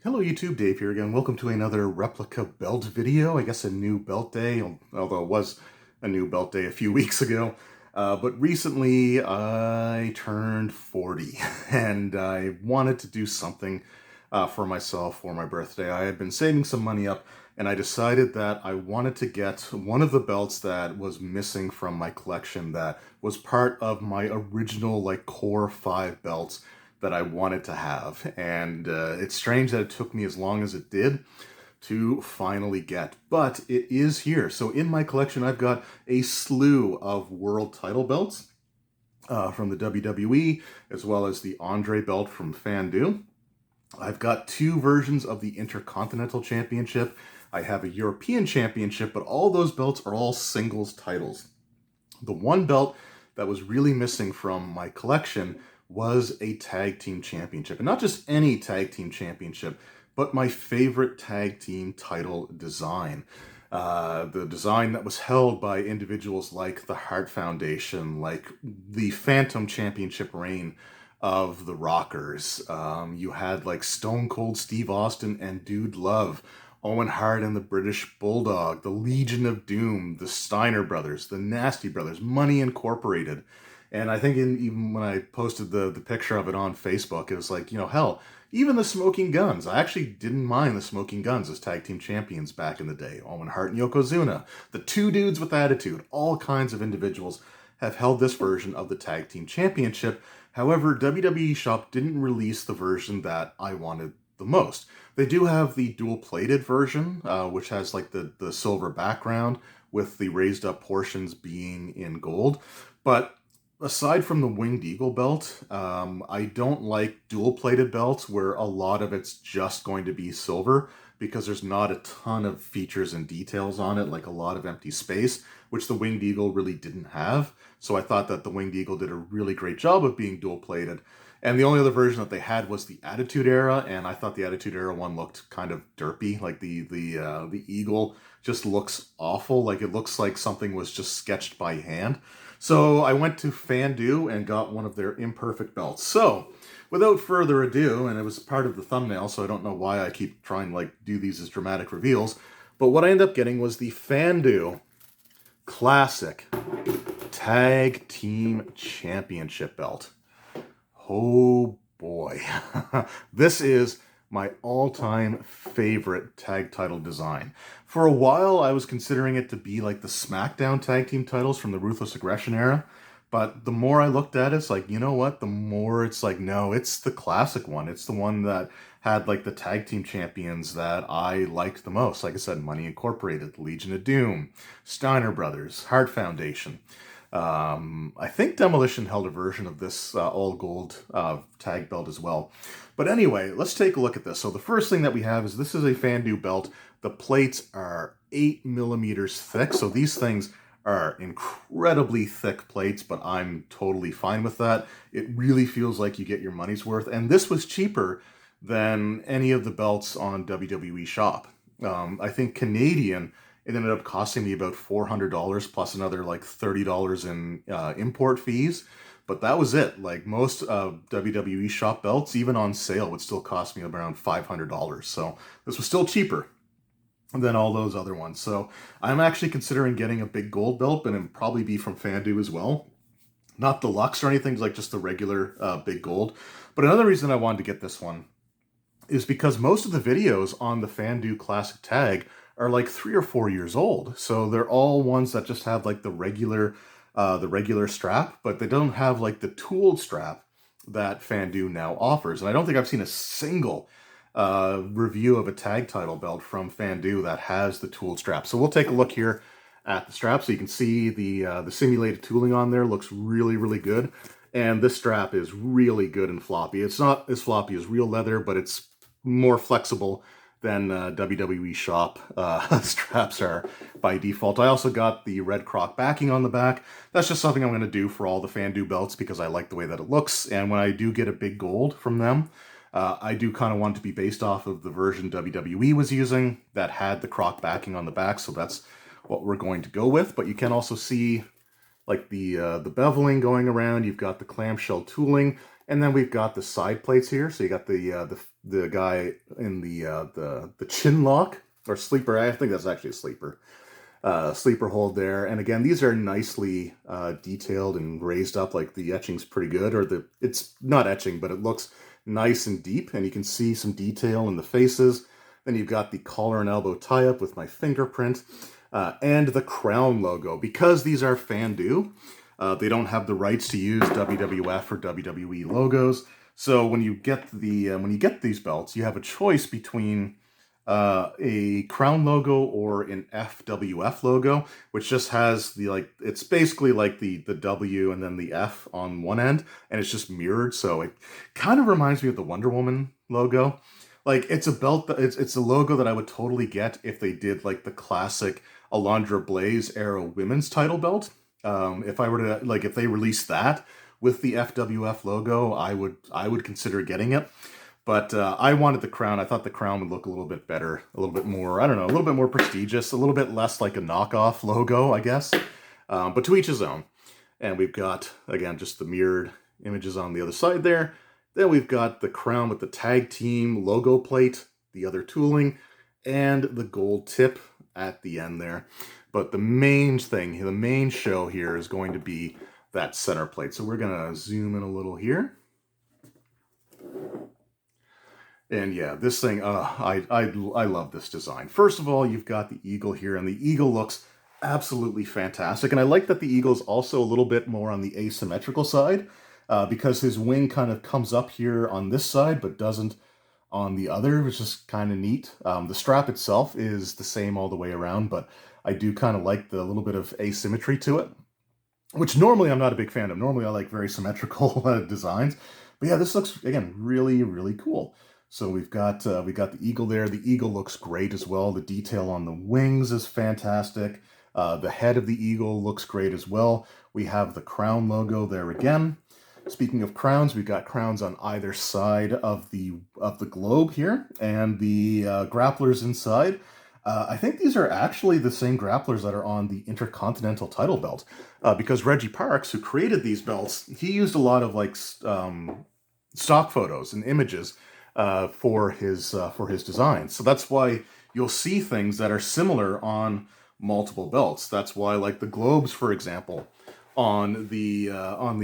Hello YouTube, Dave here again. Welcome to another replica belt video. I guess a new belt day, although it was a new belt day a few weeks ago. But recently I turned 40 and I wanted to do something for myself for my birthday. I had been saving some money up and I decided that I wanted to get one of the belts that was missing from my collection that was part of my original core 5 belts that I wanted to have. And it's strange that it took me as long as it did to finally get, but it is here. So in my collection, I've got a slew of world title belts from the WWE, as well as the Andre belt from Fandu. I've got 2 versions of the Intercontinental Championship. I have a European Championship, but all those belts are all singles titles. The one belt that was really missing from my collection was a tag team championship. And not just any tag team championship, but my favorite tag team title design. The design that was held by individuals like the Hart Foundation, like the Phantom Championship reign of the Rockers. You had like Stone Cold Steve Austin and Dude Love, Owen Hart and the British Bulldog, the Legion of Doom, the Steiner Brothers, the Nasty Brothers, Money Incorporated. And I think even when I posted the picture of it on Facebook, it was like, hell, even the Smoking Guns. I actually didn't mind the Smoking Guns as tag team champions back in the day. Owen Hart and Yokozuna, the 2 dudes with attitude, all kinds of individuals have held this version of the tag team championship. However, WWE Shop didn't release the version that I wanted the most. They do have the dual-plated version, which has like the silver background with the raised up portions being in gold. But aside from the Winged Eagle belt, I don't like dual-plated belts where a lot of it's just going to be silver because there's not a ton of features and details on it, like a lot of empty space, which the Winged Eagle really didn't have. So I thought that the Winged Eagle did a really great job of being dual-plated. And the only other version that they had was the Attitude Era, and I thought the Attitude Era one looked kind of derpy. Like the Eagle just looks awful. Like it looks like something was just sketched by hand. So I went to Fandu and got one of their imperfect belts. So without further ado, and it was part of the thumbnail, so I don't know why I keep trying to do these as dramatic reveals, but what I ended up getting was the Fandu Classic Tag Team Championship belt. Oh boy. This is my all-time favorite tag title design. For a while, I was considering it to be like the SmackDown tag team titles from the Ruthless Aggression era, but the more I looked at it, it's like, you know what? The more it's like, no, it's the classic one. It's the one that had like the tag team champions that I liked the most. Like I said, Money Incorporated, Legion of Doom, Steiner Brothers, Hart Foundation. I think Demolition held a version of this all gold tag belt as well. But anyway, let's take a look at this. So the first thing that we have is this is a Fandu belt. The plates are 8 millimeters thick. So these things are incredibly thick plates, but I'm totally fine with that. It really feels like you get your money's worth. And this was cheaper than any of the belts on WWE Shop. I think Canadian, it ended up costing me about $400 plus another like $30 in import fees. But that was it. Like most WWE Shop belts, even on sale, would still cost me around $500. So this was still cheaper than all those other ones. So I'm actually considering getting a big gold belt, and it'd probably be from Fandu as well. Not deluxe or anything, like just the regular big gold. But another reason I wanted to get this one is because most of the videos on the Fandu Classic tag are like 3 or 4 years old. So they're all ones that just have like the regular strap, but they don't have like the tooled strap that Fandu now offers. And I don't think I've seen a single review of a tag title belt from Fandu that has the tooled strap. So we'll take a look here at the strap so you can see the simulated tooling on there. Looks really, really good. And this strap is really good and floppy. It's not as floppy as real leather, but it's more flexible than WWE Shop straps are by default. I also got the red croc backing on the back. That's just something I'm going to do for all the Fandu belts because I like the way that it looks. And when I do get a big gold from them, I do kind of want it to be based off of the version WWE was using that had the croc backing on the back. So that's what we're going to go with. But you can also see like the beveling going around. You've got the clamshell tooling. And then we've got the side plates here. So you got the guy in the chin lock or sleeper. I think that's actually a sleeper hold there. And again, these are nicely detailed and raised up. Like the etching's pretty good, or it's not etching, but it looks nice and deep, and you can see some detail in the faces. Then you've got the collar and elbow tie-up with my fingerprint, and the crown logo. Because these are Fandu, they don't have the rights to use WWF or WWE logos. So when you get these belts, you have a choice between a crown logo or an FWF logo, which just has it's basically like the W and then the F on one end, and it's just mirrored. So it kind of reminds me of the Wonder Woman logo. Like, it's a belt that it's a logo that I would totally get if they did like the classic Alundra Blaze era women's title belt. If I were to if they released that with the FWF logo, I would consider getting it. But I wanted the crown. I thought the crown would look a little bit better, a little bit more, I don't know, a little bit more prestigious, a little bit less like a knockoff logo, I guess. But to each his own. And we've got, again, just the mirrored images on the other side there. Then we've got the crown with the tag team logo plate, the other tooling, and the gold tip at the end there. But the main thing, the main show here is going to be that center plate. So we're going to zoom in a little here. And yeah, this thing, I love this design. First of all, you've got the eagle here, and the eagle looks absolutely fantastic. And I like that the eagle's also a little bit more on the asymmetrical side, because his wing kind of comes up here on this side, but doesn't on the other, which is kind of neat. The strap itself is the same all the way around, but I do kind of like the little bit of asymmetry to it, which normally I'm not a big fan of. Normally I like very symmetrical designs. But yeah, this looks, again, really, really cool. So we've got the eagle there. The eagle looks great as well. The detail on the wings is fantastic. The head of the eagle looks great as well. We have the crown logo there again. Speaking of crowns, we've got crowns on either side of the globe here, and the grapplers inside. I think these are actually the same grapplers that are on the Intercontinental title belt, because Reggie Parks, who created these belts, he used a lot of stock photos and images for his designs. So that's why you'll see things that are similar on multiple belts. That's why, like the globes, for example, on the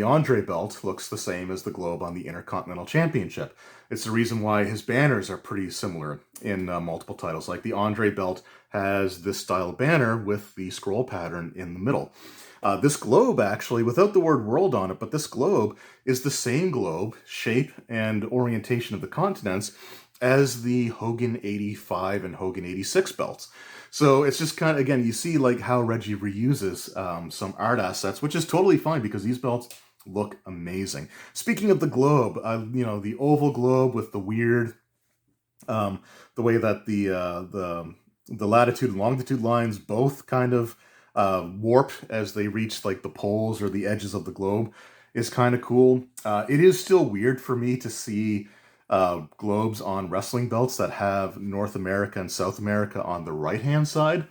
Andre belt looks the same as the globe on the Intercontinental Championship. It's the reason why his banners are pretty similar in multiple titles. Like the Andre belt has this style banner with the scroll pattern in the middle. This globe, actually, without the word world on it, but this globe is the same globe, shape, and orientation of the continents as the Hogan 85 and Hogan 86 belts. So it's just kind of, again, you see like how Reggie reuses some art assets, which is totally fine because these belts look amazing. Speaking of the globe, the oval globe with the weird, the way that the latitude and longitude lines both kind of warp as they reach like the poles or the edges of the globe is kind of cool. It is still weird for me to see globes on wrestling belts that have North America and South America on the right-hand side.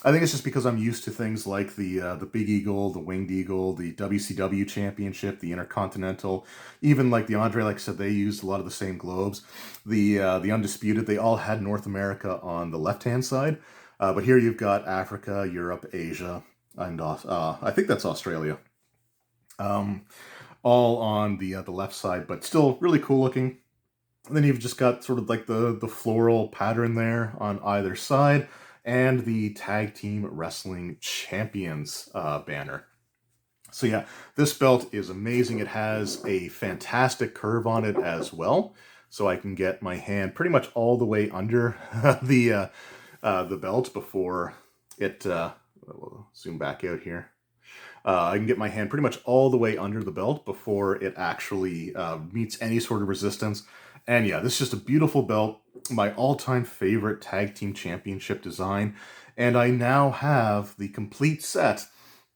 I think it's just because I'm used to things like the Big Eagle, the Winged Eagle, the WCW Championship, the Intercontinental, even like the Andre, like I said, they used a lot of the same globes. The Undisputed, they all had North America on the left-hand side. But here you've got Africa, Europe, Asia, and I think that's Australia. All on the left side, but still really cool looking. And then you've just got sort of like the floral pattern there on either side, and the Tag Team Wrestling Champions banner. So yeah, this belt is amazing. It has a fantastic curve on it as well, so I can get my hand pretty much all the way under the belt before it, we'll zoom back out here. I can get my hand pretty much all the way under the belt before it actually meets any sort of resistance. And yeah, this is just a beautiful belt, my all-time favorite tag team championship design. And I now have the complete set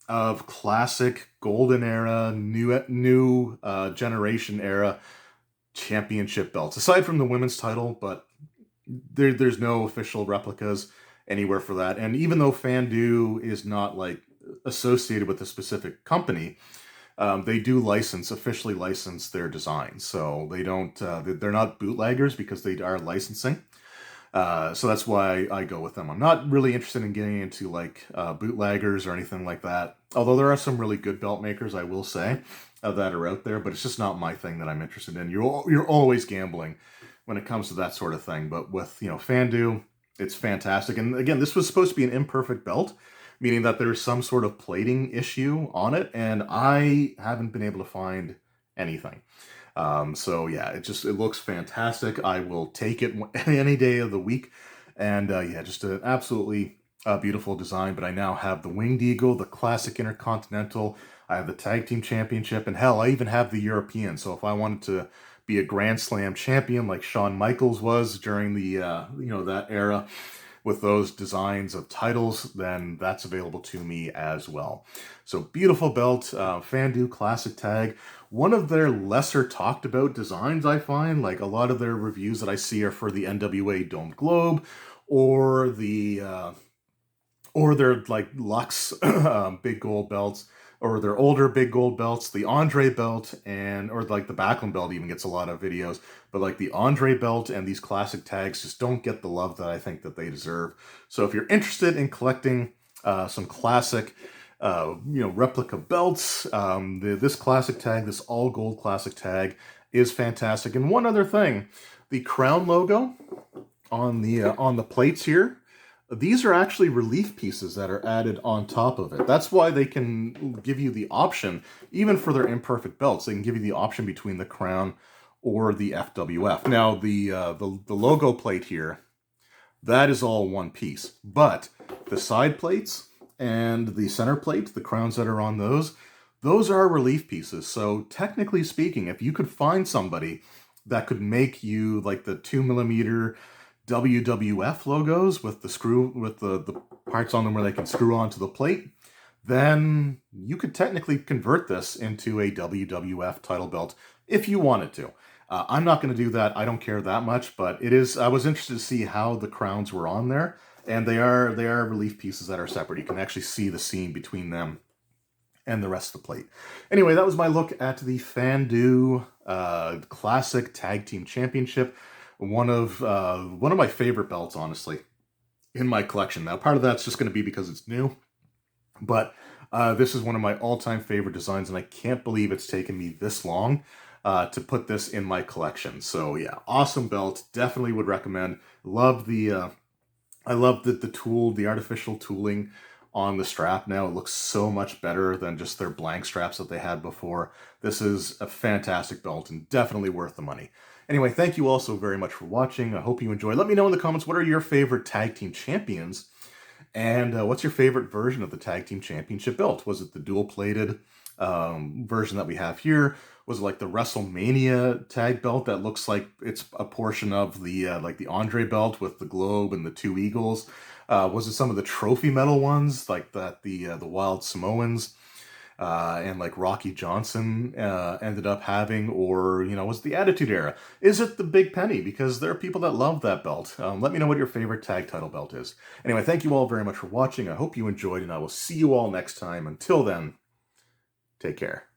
of classic golden era, new generation era championship belts. Aside from the women's title, but there's no official replicas anywhere for that. And even though Fandu is not like associated with a specific company, they do officially license their designs. So they don't, they're not bootleggers because they are licensing. So that's why I go with them. I'm not really interested in getting into like bootleggers or anything like that. Although there are some really good belt makers, I will say, that are out there. But it's just not my thing that I'm interested in. You're always gambling when it comes to that sort of thing. But with Fandu, it's fantastic. And again, this was supposed to be an imperfect belt, meaning that there's some sort of plating issue on it, and I haven't been able to find anything. So yeah, it looks fantastic. I will take it any day of the week. And yeah, just an absolutely beautiful design. But I now have the Winged Eagle, the Classic Intercontinental. I have the Tag Team Championship, and hell, I even have the European. So if I wanted to be a Grand Slam champion like Shawn Michaels was during the that era, with those designs of titles, then that's available to me as well. So beautiful belt, Fandu Classic Tag. One of their lesser talked about designs, I find. Like a lot of their reviews that I see are for the NWA Domed Globe or their like Lux big gold belts, or their older big gold belts, the Andre belt, or like the Backlund belt even gets a lot of videos. But like the Andre belt and these classic tags just don't get the love that I think that they deserve. So if you're interested in collecting some classic, replica belts, this classic tag, this all gold classic tag, is fantastic. And one other thing, the crown logo on the plates here, these are actually relief pieces that are added on top of it. That's why they can give you the option, even for their imperfect belts, they can give you the option between the crown or the FWF. Now, the logo plate here, that is all one piece. But the side plates and the center plate, the crowns that are on those are relief pieces. So technically speaking, if you could find somebody that could make you like the 2mm WWF logos with the parts on them where they can screw onto the plate, then you could technically convert this into a WWF title belt if you wanted to. I'm not going to do that. I don't care that much, but it is. I was interested to see how the crowns were on there, and they are relief pieces that are separate. You can actually see the seam between them and the rest of the plate. Anyway, that was my look at the Fandu Classic Tag Team Championship. One of my favorite belts, honestly, in my collection. Now, part of that's just going to be because it's new, but this is one of my all-time favorite designs, and I can't believe it's taken me this long to put this in my collection. So yeah, awesome belt. Definitely would recommend. I love the artificial tooling on the strap now. It looks so much better than just their blank straps that they had before. This is a fantastic belt and definitely worth the money. Anyway, thank you all so very much for watching. I hope you enjoyed. Let me know in the comments, what are your favorite tag team champions? And what's your favorite version of the tag team championship belt? Was it the dual-plated version that we have here? Was it like the WrestleMania tag belt that looks like it's a portion of the like the Andre belt with the globe and the two eagles? Was it some of the trophy medal ones like that the Wild Samoans and like Rocky Johnson ended up having? Or was it the Attitude Era? Is it the Big Penny? Because there are people that love that belt. Let me know what your favorite tag title belt is. Anyway, thank you all very much for watching. I hope you enjoyed, and I will see you all next time. Until then, take care.